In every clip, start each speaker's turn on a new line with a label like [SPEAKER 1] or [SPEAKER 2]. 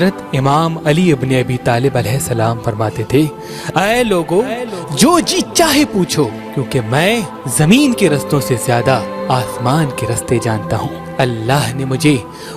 [SPEAKER 1] حضرت امام علی ابن ابی طالب علیہ السلام فرماتے تھے، اے لوگو جو جی چاہے پوچھو، کیونکہ میں زمین کے رستوں سے زیادہ آسمان کے رستے جانتا ہوں۔ اللہ نے مجھے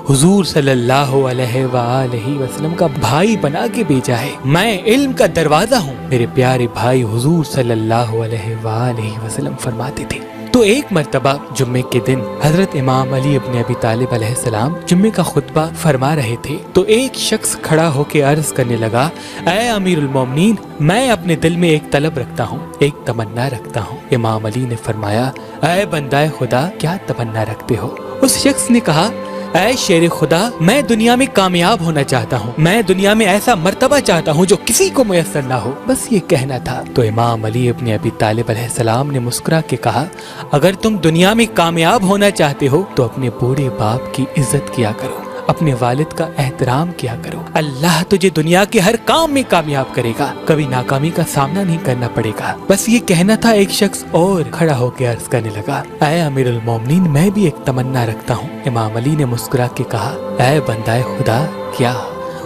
[SPEAKER 1] حضور صلی اللہ علیہ وآلہ وسلم کا بھائی بنا کے بھیجا ہے، میں علم کا دروازہ ہوں۔ میرے پیارے بھائی حضور صلی اللہ علیہ وآلہ وسلم فرماتے تھے۔ تو ایک مرتبہ جمعے کے دن حضرت امام علی ابن ابی طالب علیہ السلام جمعے کا خطبہ فرما رہے تھے، تو ایک شخص کھڑا ہو کے عرض کرنے لگا، اے امیر المومنین، میں اپنے دل میں ایک طلب رکھتا ہوں، ایک تمنا رکھتا ہوں۔ امام علی نے فرمایا، اے بندہ خدا، کیا تمنا رکھتے ہو؟ اس شخص نے کہا، اے شیر خدا، میں دنیا میں کامیاب ہونا چاہتا ہوں، میں دنیا میں ایسا مرتبہ چاہتا ہوں جو کسی کو میسر نہ ہو، بس یہ کہنا تھا۔ تو امام علی ابن ابی طالب علیہ السلام نے مسکرا کے کہا، اگر تم دنیا میں کامیاب ہونا چاہتے ہو تو اپنے بوڑھے باپ کی عزت کیا کرو، اپنے والد کا احترام کیا کرو، اللہ تجھے دنیا کے ہر کام میں کامیاب کرے گا، کبھی ناکامی کا سامنا نہیں کرنا پڑے گا۔ بس یہ کہنا تھا۔ ایک شخص اور کھڑا ہو کے عرض کرنے لگا، اے امیر المومنین، میں بھی ایک تمنا رکھتا ہوں۔ امام علی نے مسکرا کے کہا، اے بندہ خدا، کیا؟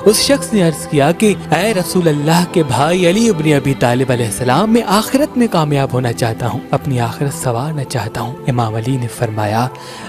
[SPEAKER 1] اس شخص نے عرض کیا کہ اے رسول اللہ کے بھائی علی ابن ابی طالب علیہ السلام، میں آخرت میں کامیاب ہونا چاہتا ہوں، اپنی آخرت سنوارنا چاہتا ہوں۔ امام علی نے فرمایا،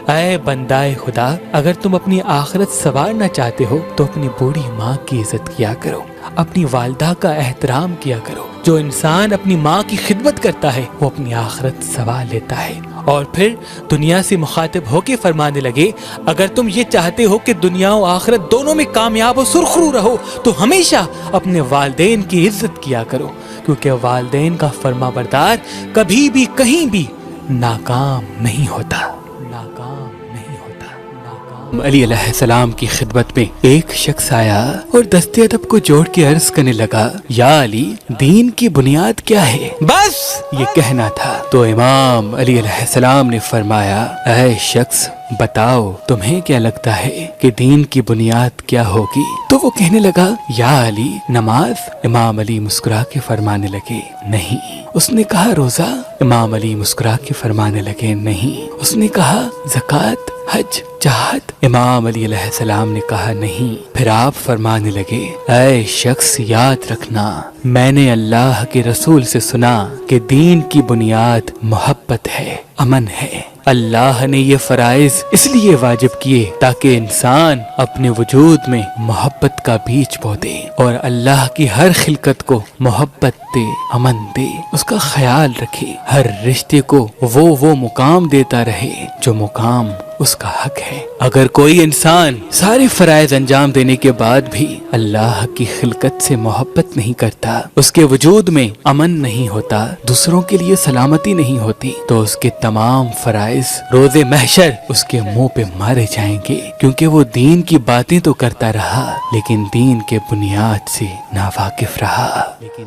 [SPEAKER 1] اے بندہ خدا، اگر تم اپنی آخرت سنوارنا چاہتے ہو تو اپنی بوڑھی ماں کی عزت کیا کرو، اپنی والدہ کا احترام کیا کرو۔ جو انسان اپنی ماں کی خدمت کرتا ہے وہ اپنی آخرت سنوار لیتا ہے۔ اور پھر دنیا سے مخاطب ہو کے فرمانے لگے، اگر تم یہ چاہتے ہو کہ دنیا و آخرت دونوں میں کامیاب و سرخرو رہو تو ہمیشہ اپنے والدین کی عزت کیا کرو، کیونکہ والدین کا فرما بردار کبھی بھی کہیں بھی ناکام نہیں ہوتا، ناکام نہیں ہوتا۔ علی علیہ السلام کی خدمت میں ایک شخص آیا اور دست ادب کو جوڑ کے عرض کرنے لگا، یا علی، دین کی بنیاد کیا ہے؟ بس یہ کہنا تھا۔ تو امام علی علیہ السلام نے فرمایا، اے شخص، بتاؤ تمہیں کیا لگتا ہے کہ دین کی بنیاد کیا ہوگی؟ تو وہ کہنے لگا، یا علی، نماز۔ امام علی مسکرا کے فرمانے لگے، نہیں۔ اس نے کہا، روزہ؟ امام علی مسکرا کے فرمانے لگے، نہیں۔ اس نے کہا، زکوٰۃ، حج، جہاد؟ امام علی علیہ السلام نے کہا، نہیں۔ پھر آپ فرمانے لگے، اے شخص، یاد رکھنا، میں نے اللہ کے رسول سے سنا کہ دین کی بنیاد محبت ہے، امن ہے۔ اللہ نے یہ فرائض اس لیے واجب کیے تاکہ انسان اپنے وجود میں محبت کا بیج بو دے اور اللہ کی ہر خلقت کو محبت دے، امن دے، اس کا خیال رکھے، ہر رشتے کو وہ مقام دیتا رہے جو مقام اس کا حق ہے۔ اگر کوئی انسان سارے فرائض انجام دینے کے بعد بھی اللہ کی خلقت سے محبت نہیں کرتا، اس کے وجود میں امن نہیں ہوتا، دوسروں کے لیے سلامتی نہیں ہوتی، تو اس کے تمام فرائض روز محشر اس کے منہ پہ مارے جائیں گے، کیونکہ وہ دین کی باتیں تو کرتا رہا لیکن دین کے بنیاد سے ناواقف رہا۔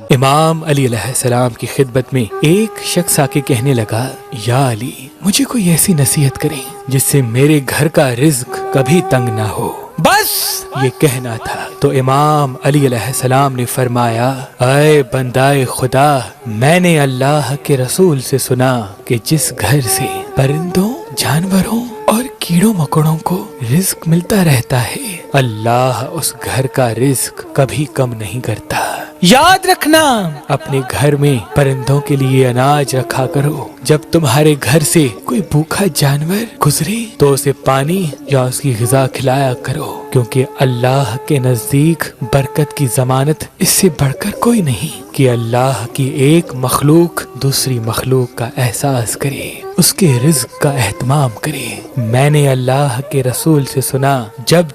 [SPEAKER 1] امام علی علیہ السلام کی خدمت میں ایک شخص آ کے کہنے لگا، یا علی، مجھے کوئی ایسی نصیحت کریں جس سے میرے گھر کا رزق کبھی تنگ نہ ہو، بس یہ کہنا تھا۔ تو امام علی علیہ السلام نے فرمایا، اے بندہ خدا، میں نے اللہ کے رسول سے سنا کہ جس گھر سے پرندوں، جانوروں اور کیڑوں مکوڑوں کو رزق ملتا رہتا ہے، اللہ اس گھر کا رزق کبھی کم نہیں کرتا۔ یاد رکھنا، اپنے گھر میں پرندوں کے لیے اناج رکھا کرو، جب تمہارے گھر سے کوئی بھوکا جانور گزرے تو اسے پانی یا اس کی غذا کھلایا کرو، کیونکہ اللہ کے نزدیک برکت کی ضمانت اس سے بڑھ کر کوئی نہیں کہ اللہ کی ایک مخلوق دوسری مخلوق کا احساس کرے، اس کے رزق کا اہتمام کرے۔ میں نے اللہ کے رسول سے سنا، جب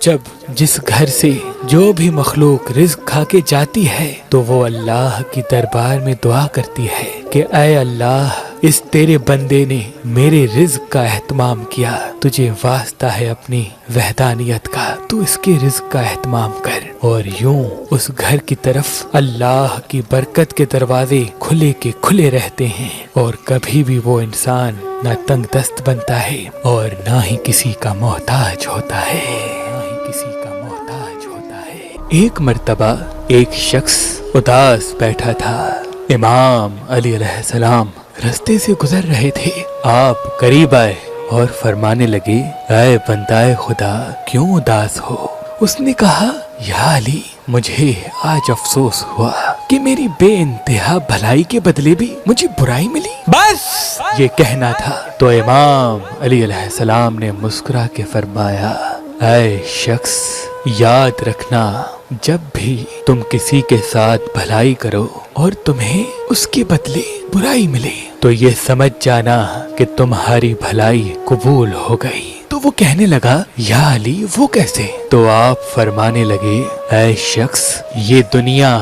[SPEAKER 1] جس گھر سے جو بھی مخلوق رزق کھا کے جاتی ہے تو وہ اللہ کی دربار میں دعا کرتی ہے کہ اے اللہ، اس تیرے بندے نے میرے رزق کا اہتمام کیا، تجھے واسطہ ہے اپنی وحدانیت کا، تو اس کے رزق کا اہتمام کر۔ اور یوں اس گھر کی طرف اللہ کی برکت کے دروازے کھلے کے کھلے رہتے ہیں اور کبھی بھی وہ انسان نہ تنگ دست بنتا ہے اور نہ ہی کسی کا محتاج ہوتا ہے، ایک مرتبہ ایک شخص اداس بیٹھا تھا۔ امام علی علیہ السلام رستے سے گزر رہے تھے، آپ قریب آئے اور فرمانے لگے، اے بندہ خدا، کیوں اداس ہو؟ اس نے کہا، یا علی مجھے آج افسوس ہوا کہ میری بے انتہا بھلائی کے بدلے بھی مجھے برائی ملی، بس یہ کہنا تھا۔ تو امام علی علیہ السلام نے مسکرا کے فرمایا، اے شخص یاد رکھنا، جب بھی تم کسی کے ساتھ بھلائی کرو اور تمہیں اس کے بدلے برائی ملے تو یہ سمجھ جانا کہ تمہاری بھلائی قبول ہو گئی۔ تو وہ کہنے لگا، یا علی وہ کیسے؟ تو آپ فرمانے لگے، اے شخص یہ دنیا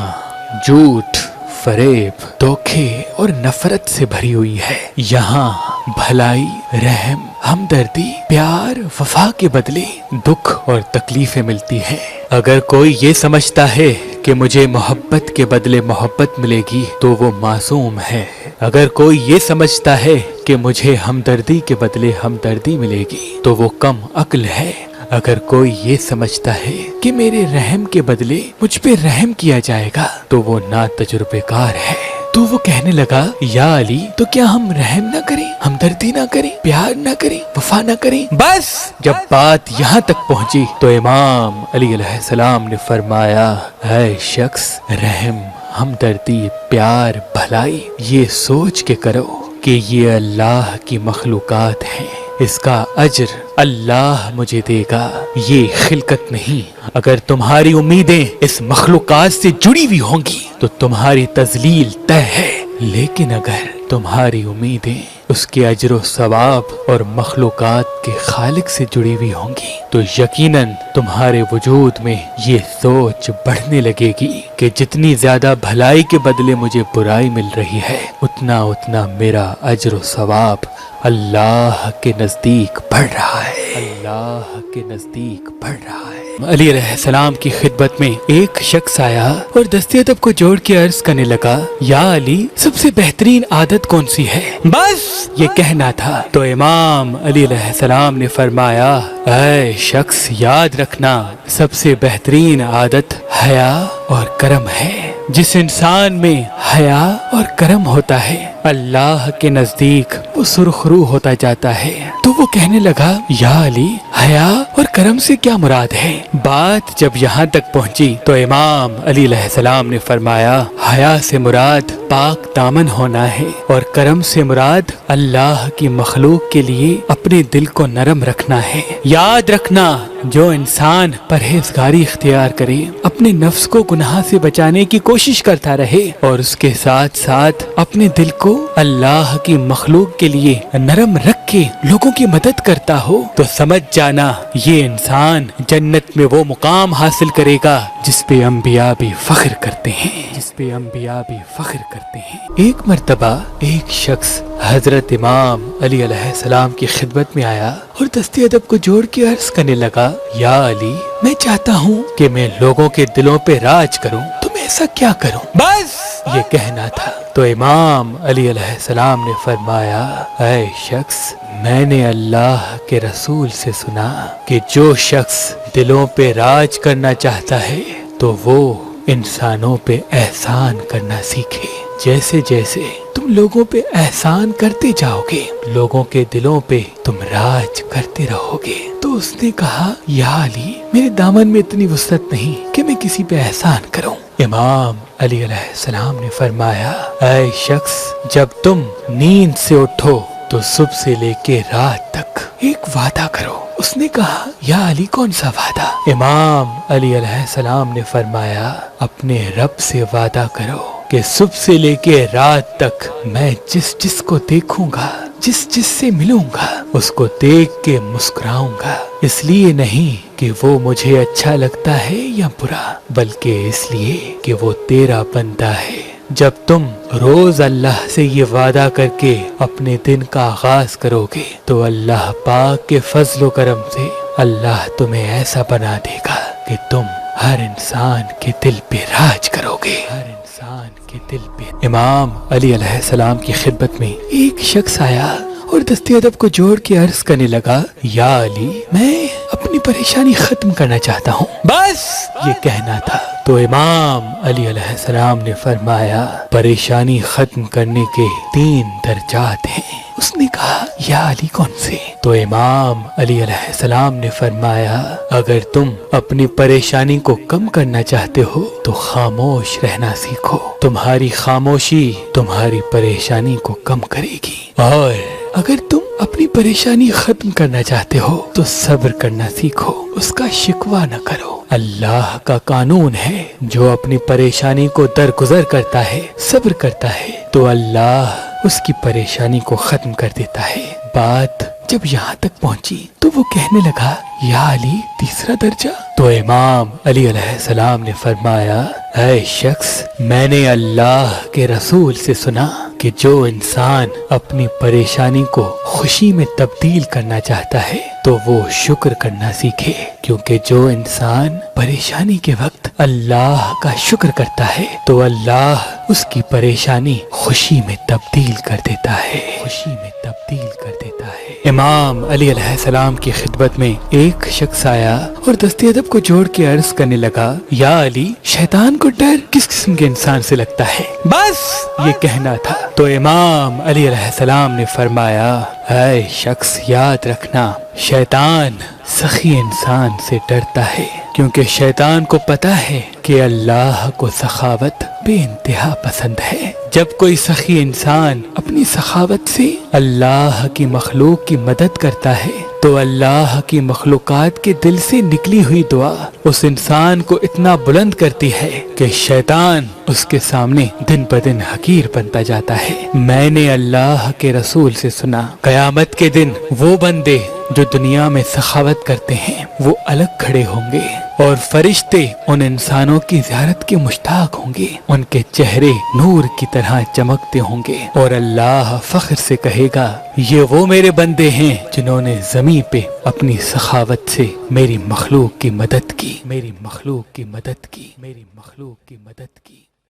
[SPEAKER 1] جھوٹ، فریب، دھوکے اور نفرت سے بھری ہوئی ہے۔ یہاں بھلائی، رحم، ہمدردی، پیار، وفا کے بدلے دکھ اور تکلیفیں ملتی ہیں۔ اگر کوئی یہ سمجھتا ہے کہ مجھے محبت کے بدلے محبت ملے گی تو وہ معصوم ہے۔ اگر کوئی یہ سمجھتا ہے کہ مجھے ہمدردی کے بدلے ہمدردی ملے گی تو وہ کم عقل ہے۔ اگر کوئی یہ سمجھتا ہے کہ میرے رحم کے بدلے مجھ پہ رحم کیا جائے گا تو وہ ناتجربہ کار ہے۔ تو وہ کہنے لگا، یا علی تو کیا ہم رحم نہ کریں، ہمدردی نہ کریں، پیار نہ کریں، وفا نہ کریں؟ بس جب بات یہاں تک پہنچی تو امام علی علیہ السلام نے فرمایا، اے شخص رحم، ہمدردی، پیار، بھلائی یہ سوچ کے کرو کہ یہ اللہ کی مخلوقات ہیں، اس کا اجر اللہ مجھے دے گا، یہ خلقت نہیں۔ اگر تمہاری امیدیں اس مخلوقات سے جڑی ہوئی ہوں گی تو تمہاری تذلیل طے ہے، لیکن اگر تمہاری امیدیں اس کے اجر و ثواب اور مخلوقات کے خالق سے جڑی ہوئی ہوں گی تو یقیناً تمہارے وجود میں یہ سوچ بڑھنے لگے گی کہ جتنی زیادہ بھلائی کے بدلے مجھے برائی مل رہی ہے اتنا میرا اجر و ثواب اللہ کے نزدیک بڑھ رہا ہے، اللہ کے نزدیک بڑھ رہا ہے۔ علی علیہ السلام کی خدمت میں ایک شخص آیا اور دست ادب کو جوڑ کے عرض کرنے لگا، یا علی سب سے بہترین عادت کون سی ہے؟ بس یہ کہنا تھا۔ تو امام علی علیہ السلام نے فرمایا، اے شخص یاد رکھنا، سب سے بہترین عادت حیا اور کرم ہے۔ جس انسان میں حیا اور کرم ہوتا ہے اللہ کے نزدیک وہ سرخرو ہوتا جاتا ہے۔ تو وہ کہنے لگا، یا علی حیا اور کرم سے کیا مراد ہے؟ بات جب یہاں تک پہنچی تو امام علی علیہ السلام نے فرمایا، حیا سے مراد پاک دامن ہونا ہے اور کرم سے مراد اللہ کی مخلوق کے لیے اپنے دل کو نرم رکھنا ہے۔ یاد رکھنا، جو انسان پرہیزگاری اختیار کرے، اپنے نفس کو گناہ سے بچانے کی کوشش کرتا رہے اور اس کے ساتھ ساتھ اپنے دل کو اللہ کی مخلوق کے لیے نرم رکھ کے لوگوں کی مدد کرتا ہو تو سمجھ جانا یہ انسان جنت میں وہ مقام حاصل کرے گا جس پہ انبیاء بھی فخر کرتے ہیں، جس پہ انبیاء بھی فخر کرتے ہیں۔ ایک مرتبہ ایک شخص حضرت امام علی علیہ السلام کی خدمت میں آیا اور دست ادب کو جوڑ کے عرض کرنے لگا، یا علی میں چاہتا ہوں کہ میں لوگوں کے دلوں پہ راج کروں، تو میں ایسا کیا کروں؟ بس یہ کہنا تھا۔ تو امام علی علیہ السلام نے فرمایا، اے شخص میں نے اللہ کے رسول سے سنا کہ جو شخص دلوں پہ راج کرنا چاہتا ہے تو وہ انسانوں پہ احسان کرنا سیکھے۔ جیسے جیسے تم لوگوں پہ احسان کرتے جاؤ گے لوگوں کے دلوں پہ تم راج کرتے رہو گے۔ تو اس نے کہا، یا علی میرے دامن میں اتنی وسعت نہیں کہ میں کسی پہ احسان کروں۔ امام علی علیہ السلام نے فرمایا، اے شخص جب تم نیند سے اٹھو تو صبح سے لے کے رات تک ایک وعدہ کرو۔ اس نے کہا، یا علی کون سا وعدہ؟ امام علی علیہ السلام نے فرمایا، اپنے رب سے وعدہ کرو کہ صبح سے لے کے رات تک میں جس جس کو دیکھوں گا، جس جس سے ملوں گا، اس کو دیکھ کے مسکراؤں گا، اس لیے نہیں کہ وہ مجھے اچھا لگتا ہے یا برا، بلکہ اس لیے کہ وہ تیرا بندہ ہے۔ جب تم روز اللہ سے یہ وعدہ کر کے اپنے دن کا آغاز کرو گے تو اللہ پاک کے فضل و کرم سے اللہ تمہیں ایسا بنا دے گا کہ تم ہر انسان کے دل پہ راج کرو گے، ہر انسان کے دل پہ۔ امام علی علیہ السلام کی خدمت میں ایک شخص آیا اور دست ادب کو جوڑ کے عرض کرنے لگا، یا علی میں اپنی پریشانی ختم کرنا چاہتا ہوں، بس یہ کہنا تھا۔ تو امام علی علیہ السلام نے فرمایا، پریشانی ختم کرنے کے 3 درجات ہیں۔ اس نے کہا یا علی کون سے؟ تو امام علی علیہ السلام نے فرمایا اگر تم اپنی پریشانی کو کم کرنا چاہتے ہو تو خاموش رہنا سیکھو، تمہاری خاموشی تمہاری پریشانی کو کم کرے گی، اور اگر تم اپنی پریشانی ختم کرنا چاہتے ہو تو صبر کرنا سیکھو، اس کا شکوہ نہ کرو۔ اللہ کا قانون ہے جو اپنی پریشانی کو درگزر کرتا ہے، صبر کرتا ہے تو اللہ اس کی پریشانی کو ختم کر دیتا ہے۔ بات جب یہاں تک پہنچی تو وہ کہنے لگا یا علی تیسرا درجہ؟ تو امام علی علیہ السلام نے فرمایا اے شخص، میں نے اللہ کے رسول سے سنا کہ جو انسان اپنی پریشانی کو خوشی میں تبدیل کرنا چاہتا ہے تو وہ شکر کرنا سیکھے، کیونکہ جو انسان پریشانی کے وقت اللہ کا شکر کرتا ہے تو اللہ اس کی پریشانی خوشی میں تبدیل کر دیتا ہے، خوشی میں تبدیل کر دیتا ہے۔ امام علی علیہ السلام کی خدمت میں ایک شخص آیا اور دست ادب کو جوڑ کے عرض کرنے لگا یا علی، شیطان کو ڈر کس قسم کے انسان سے لگتا ہے؟ بس یہ کہنا تھا۔ تو امام علی علیہ السلام نے فرمایا اے شخص، یاد رکھنا شیطان سخی انسان سے ڈرتا ہے، کیونکہ شیطان کو پتا ہے کہ اللہ کو سخاوت بے انتہا پسند ہے۔ جب کوئی سخی انسان اپنی سخاوت سے اللہ کی مخلوق کی مدد کرتا ہے تو اللہ کی مخلوقات کے دل سے نکلی ہوئی دعا اس انسان کو اتنا بلند کرتی ہے کہ شیطان اس کے سامنے دن بدن حقیر بنتا جاتا ہے۔ میں نے اللہ کے رسول سے سنا قیامت کے دن وہ بندے جو دنیا میں سخاوت کرتے ہیں وہ الگ کھڑے ہوں گے، اور فرشتے ان انسانوں کی زیارت کے مشتاق ہوں گے، ان کے چہرے نور کی طرح چمکتے ہوں گے، اور اللہ فخر سے کہے گا یہ وہ میرے بندے ہیں جنہوں نے زمین پہ اپنی سخاوت سے میری مخلوق کی مدد کی، میری مخلوق کی مدد کی، میری مخلوق کی مدد کی۔